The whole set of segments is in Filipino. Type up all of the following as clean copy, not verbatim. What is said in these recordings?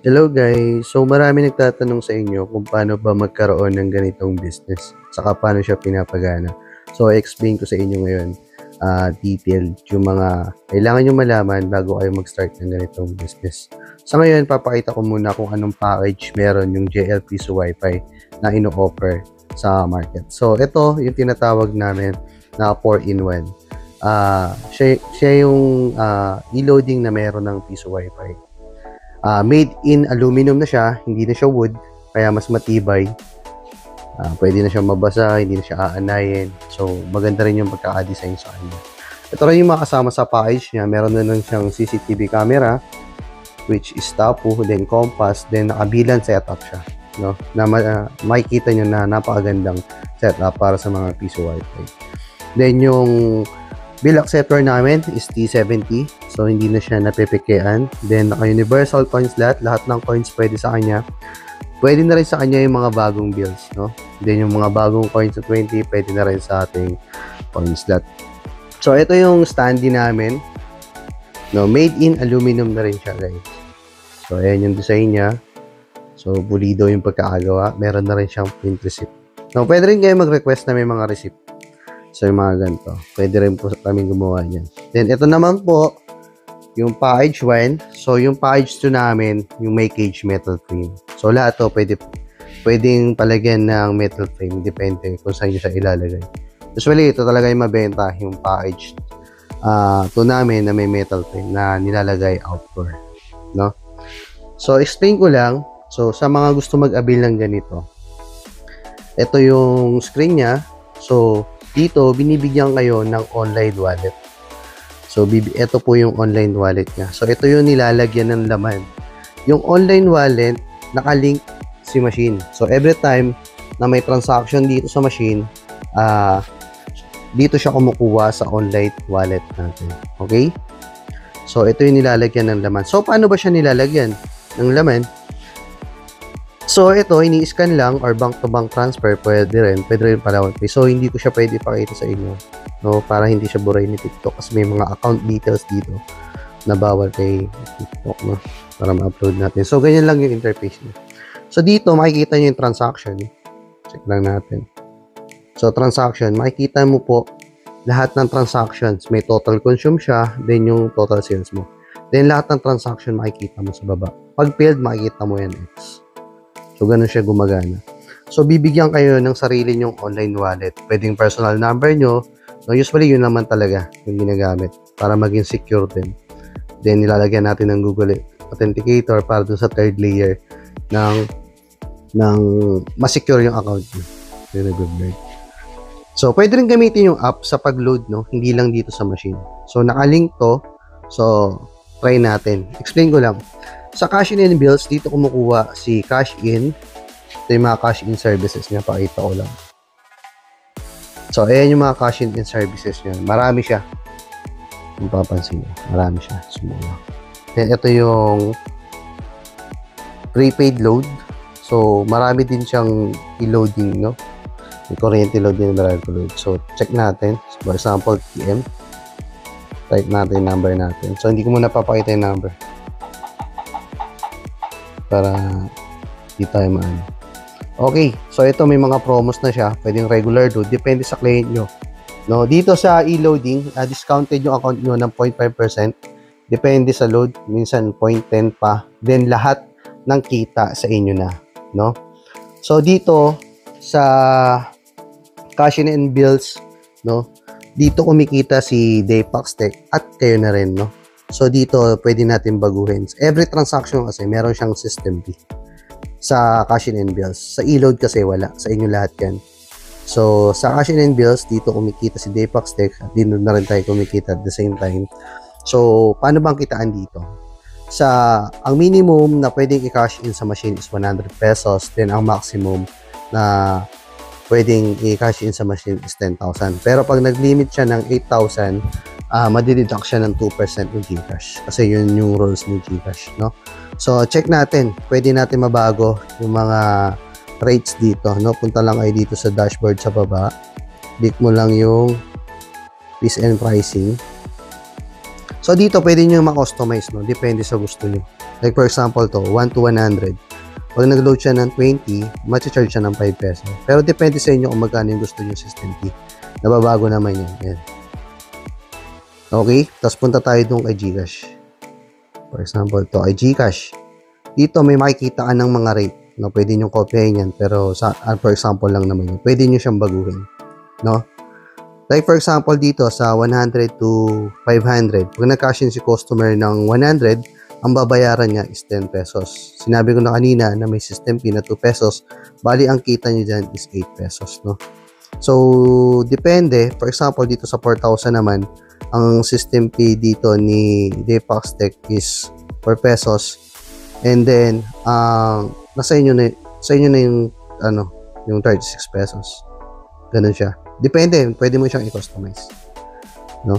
Hello guys! So marami nagtatanong sa inyo kung paano ba magkaroon ng ganitong business, saka paano siya pinapagana. So explain ko sa inyo ngayon detailed yung mga kailangan nyo malaman bago kayo mag-start ng ganitong business. Sa ngayon, papakita ko muna kung anong package meron yung JL Piso Wi-Fi na ino-offer sa market. So ito yung tinatawag namin na 4-in-1. Siya yung e-loading na meron ng Piso Wi-Fi. Made in aluminum na siya, hindi na siya wood, kaya mas matibay. Pwede na siya mabasa, hindi na siya aanayin. So, maganda rin yung pagkaka-design sa kanya. Ito rin yung makasama sa package niya. Meron na lang siyang CCTV camera, which is tapo, then compass, then nakabilan setup siya. No? Na makikita nyo na napakagandang setup para sa mga Piso Wi-Fi. Then, yung bill acceptor namin is T70. So, hindi na siya napipikean. Then, naka-universal coin slot. Lahat ng coins pwede sa kanya. Pwede na rin sa kanya yung mga bagong bills, no? Then, yung mga bagong coins sa 20, pwede na rin sa ating coin slot. So, ito yung standee namin. No, made in aluminum na rin siya, guys. So, ayan yung design niya. So, pulido yung pagkakagawa. Meron na rin siyang print receipt. No, pwede rin kayo mag-request na may mga receipt. So, yung mga ganito. Pwede rin po kami gumawa niyan. Then, ito naman po, yung package 1. So, yung package 2 namin, yung may cage metal frame. So, lahat to, pwedeng palagyan ng metal frame. Depende kung saan nyo siya ilalagay. Usually, ito talaga yung mabenta, yung package 2 namin na may metal frame na nilalagay outdoor. No? So, explain ko lang. So, sa mga gusto mag-avail ng ganito, ito yung screen niya. So, dito, binibigyan kayo ng online wallet. So, ito po yung online wallet niya. So, ito yung nilalagyan ng laman. Yung online wallet, nakalink si machine. So, every time na may transaction dito sa machine, dito siya kumukuha sa online wallet natin. Okay? So, ito yung nilalagyan ng laman. So, paano ba siya nilalagyan ng laman? So, ito, ini-scan lang or bank-to-bank transfer, pwede rin pala. So, hindi ko siya pwede pakita sa inyo, no? Para hindi siya buray ni TikTok kasi may mga account details dito na bawal kay TikTok, no? Para ma-upload natin. So, ganyan lang yung interface niya. So, dito, makikita nyo yung transaction. Check lang natin. So, transaction, makikita mo po lahat ng transactions. May total consume siya, then yung total sales mo. Then, lahat ng transaction makikita mo sa baba. Pag failed, makikita mo yan X. So, ganun siya gumagana. So, bibigyan kayo ng sarili nyong online wallet. Pwedeng personal number nyo. No, usually, yun naman talaga yung ginagamit para maging secure din. Then, nilalagyan natin ng Google Authenticator para dun sa third layer ng mas-secure yung account nyo. So, pwede rin gamitin yung app sa pag-load, no? Hindi lang dito sa machine. So, nakalink to. So, try natin. Explain ko lang. Sa cash in and bills, dito kumukuha si cash in. Ito yung mga cash in services niya. Pakita ko lang. So, ayan yung mga cash in services niya. Marami siya. Kung papansin niyo. Marami siya. Sumula. Then, ito yung prepaid load. So, marami din siyang i-loading, no? May kuryente load din, marami load. So, check natin. So, for example, PM. Type natin yung number natin. So, hindi ko muna papakita yung number. Para di tayo maano. Okay, so ito may mga promos na siya. Pwedeng regular load. Depende sa client nyo. No, dito sa e-loading, discounted yung account nyo ng 0.5%. Depende sa load. Minsan 0.10 pa. Then lahat ng kita sa inyo na. No? So dito sa cash in and bills, no? Dito kumikita si Daypax Tech at kayo na rin, no? So, dito, pwede natin baguhin. Every transaction kasi, meron siyang system fee sa cash in and bills. Sa e-load kasi, wala. Sa inyo lahat yan. So, sa cash in and bills, dito kumikita si Daypax Tech at dito na rin tayo kumikita at the same time. So, paano bang kitaan dito? Ang minimum na pwedeng i-cash in sa machine is 100 pesos. Then, ang maximum na pwedeng i-cash in sa machine is 10,000. Pero pag nag-limit siya ng 8,000, madideduct siya ng 2% ng Gcash. Kasi yun yung rules ng Gcash, no? So, check natin. Pwede natin mabago yung mga rates dito, no? Punta lang kayo dito sa dashboard sa baba. Click mo lang yung fees and pricing. So, dito pwede nyo ma-customize, no? Depende sa gusto nyo. Like for example to, 1 to 100. Pag nag-load siya ng 20, mag-charge siya ng 5 pesos. Pero depende sa inyo kung magkano yung gusto nyo system fee. Nababago naman yan. Yan. Okay? Tapos punta tayo doon kay GCash. For example, to ay GCash. Dito may makikita ka ng mga rate. No? Pwede nyo kopyahin yan. Pero for example lang naman yun. Pwede nyo siyang baguhin. No? Like for example dito sa 100 to 500. Pag nag-cash in si customer ng 100, ang babayaran niya is 10 pesos. Sinabi ko na kanina na may system fee na 2 pesos. Bali, ang kita nyo dyan is 8 pesos. No? So, depende. For example, dito sa 4,000 naman, ang system fee dito ni Daypax Tech is 4 pesos. And then, nasa inyo na yung, yung 36 pesos. Ganun siya. Depende. Pwede mo siyang i-customize. No?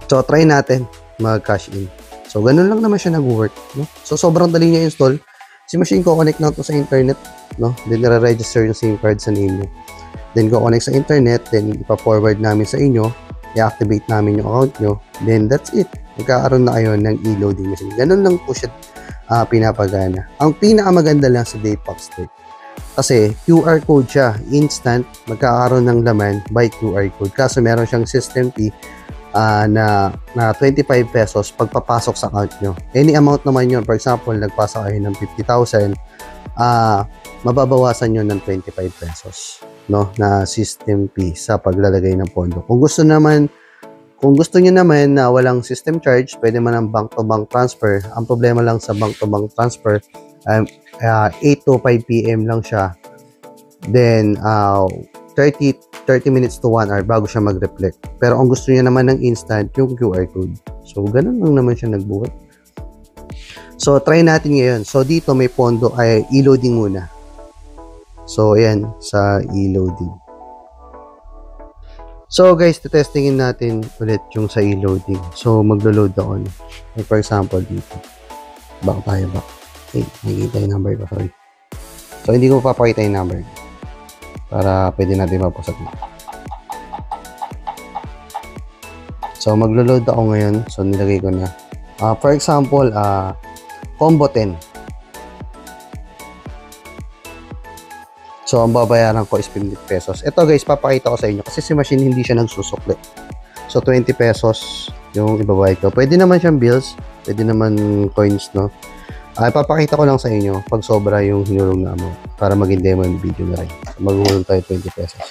So, try natin mag-cash in. So, ganun lang naman siya nag-work. No? So, sobrang dali niya install. Si machine ko connect na to sa internet. No? Then, nare-register yung SIM card sa name niyo. Then, go connect sa internet. Then, ipa-forward namin sa inyo. I-activate namin yung account nyo. Then, that's it. Magkakaroon na kayo ng e-loading machine. Ganun lang po siya pinapagana. Ang pinakamaganda lang sa Daypax Tech, kasi QR code siya. Instant, magkakaroon ng laman by QR code. Kaso, meron siyang system fee na 25 pesos pagpapasok sa account nyo. Any amount naman yun. For example, nagpasa kayo ng 50,000, mababawasan nyo ng 25 pesos, no, na system fee sa paglalagay ng pondo. Kung gusto nyo naman na walang system charge, pwede man ang bank-to-bank transfer. Ang problema lang sa bank-to-bank transfer, 8 to 5 p.m. lang siya. Then, 30 minutes to 1 hour bago siya mag-reflect. Pero ang gusto niya naman ng instant, yung QR code. So, ganun lang naman siya nagbuhat. So, try natin ngayon. So, dito may pondo ay e-loading muna. So, ayan, sa e-loading. So, guys, testingin natin ulit yung sa e-loading. So, maglo-load ako. Like, for example, dito. Back tayo, back. Okay, nakikita yung number ko, sorry. So, hindi ko papakita yung number para pwede natin mapasat na. So, maglo-load ako ngayon. So, nilagay ko na. For example, combo 10. So, ang babayaran ko is 50 pesos. Ito guys, papakita ko sa inyo kasi si machine hindi siya nagsusukli. So, 20 pesos yung ibabayad ko. Pwede naman siyang bills, pwede naman coins, no? Papakita ko lang sa inyo pag sobra yung hinulong na amount para maging demo yung video na rin. So, maghulong tayo 20 pesos.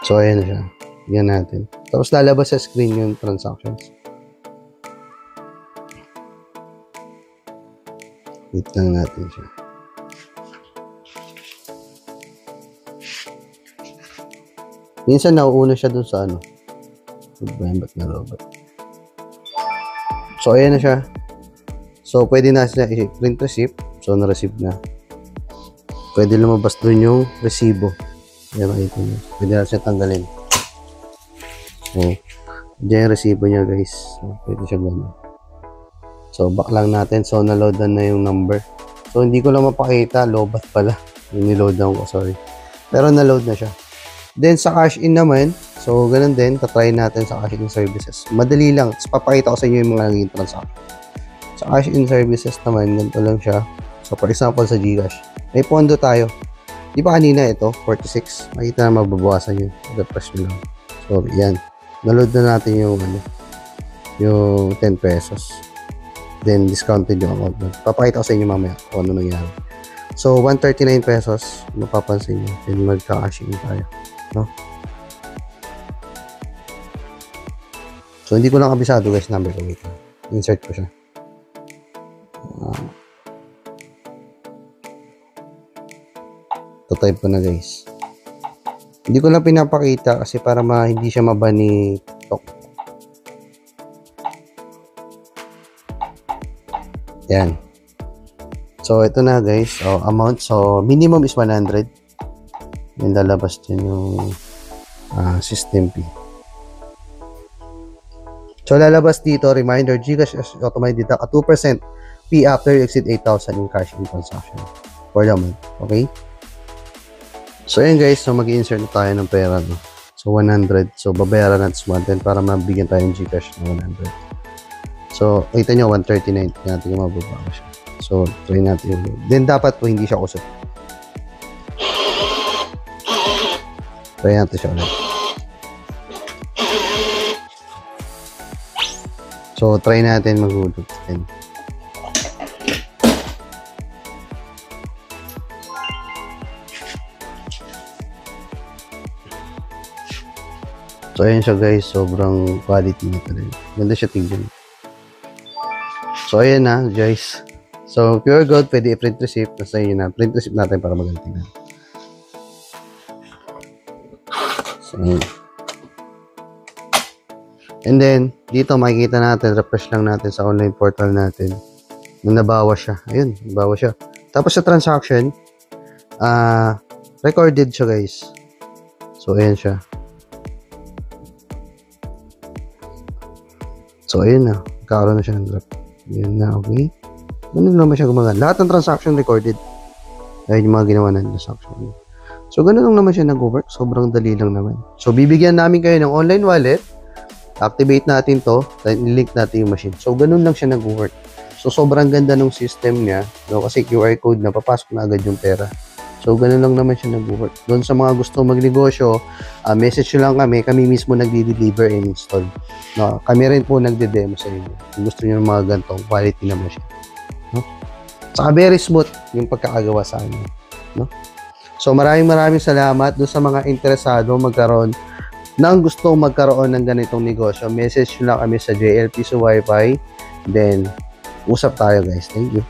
So, ayan na siya. Yan natin. Tapos lalabas sa screen yung transactions. Wait lang natin siya. Minsan nauuna siya dun sa ano. Ba't na robot. So, ayan na siya. So, pwede na siya i-print receipt. So, na-receive na. Pwede lumabas dun yung resibo. Ayan, makita nyo. Pwede na siya tanggalin. So, dyan yung resibo niya, guys. So, pwede siya gano'n. So, back lang natin. So, na-loadan na yung number. So, hindi ko lang mapakita. Lobat pala. Yung niloadan ko, sorry. Pero na-load na siya. Then, sa cash in naman, so, ganun din. Tatry natin sa cash in services. Madali lang. Tapos, papakita ko sa inyo yung mga naging transaction. Sa cash in services naman, ganito lang siya. So, for example, sa GCash. May pondo tayo. Di ba kanina ito? 46. Makita na magbabawasan yun. Refresh nyo lang. So, yan. Na-load na natin yung, yung 10 pesos. Then, discounted yung amount. Papakita ko sa inyo mamaya kung ano nangyari. So, 139 pesos. Mapapansin nyo. Then, magka-cash in tayo. No? So, hindi ko lang kabisado guys number ko. Wait. Insert ko siya. Type ko na guys. Hindi ko lang pinapakita kasi para hindi siya maban ni TikTok. Yan. So, ito na guys. So, amount. So, minimum is 100. Yung lalabas din yung system fee. So, lalabas dito, reminder, GCash automatic deduct a 2% fee after you exceed 8,000 in cash in transaction for the month. Okay? So, yun guys. So, mag-i-insert na tayo ng pera. No? So, 100. So, babayaran natin sa 110 para mabigyan tayo ng Gcash na 100. So, kita nyo, 139. Natin yung mababa ko siya. So, try natin yung load. Then, dapat po hindi siya kusot. Try natin siya ulit. So, try natin mag-hulog. So, ayan siya guys. Sobrang quality na talaga. Ganda siya tingnan. So, ayan na guys. So, pure gold, pwede i-print receipt. Nasa inyo na. Print receipt natin para maganti na. So, and then, dito makikita natin, refresh lang natin sa online portal natin. Nung nabawas siya. Ayun, nabawas siya. Tapos sa transaction, recorded siya guys. So, ayan siya. So, ayun na. Kakaroon na siya ng drop. Ayan na, okay. Ganun naman siya gumagana. Lahat ng transaction recorded. Ayun yung mga ginawa na transaction. So, ganun lang naman siya nag-work. Sobrang dali lang naman. So, bibigyan namin kayo ng online wallet. Activate natin to, then link natin yung machine. So, ganun lang siya nag-work. So, sobrang ganda ng system niya, no? Kasi QR code na, papasok na agad yung pera. So, ganun lang naman siya nag-work. Doon sa mga gusto magnegosyo, message nyo lang kami mismo nagdi-deliver and install. No? Kami rin po nagde-demo sa inyo. Kung gusto nyo ng mga gantong quality na machine. No? Saka very smooth yung pagkakagawa sa amin. No? So, maraming salamat doon sa mga interesado magkaroon nang gusto magkaroon ng ganitong negosyo. Message nyo lang kami sa JLP sa Wi-Fi. Then, usap tayo guys. Thank you.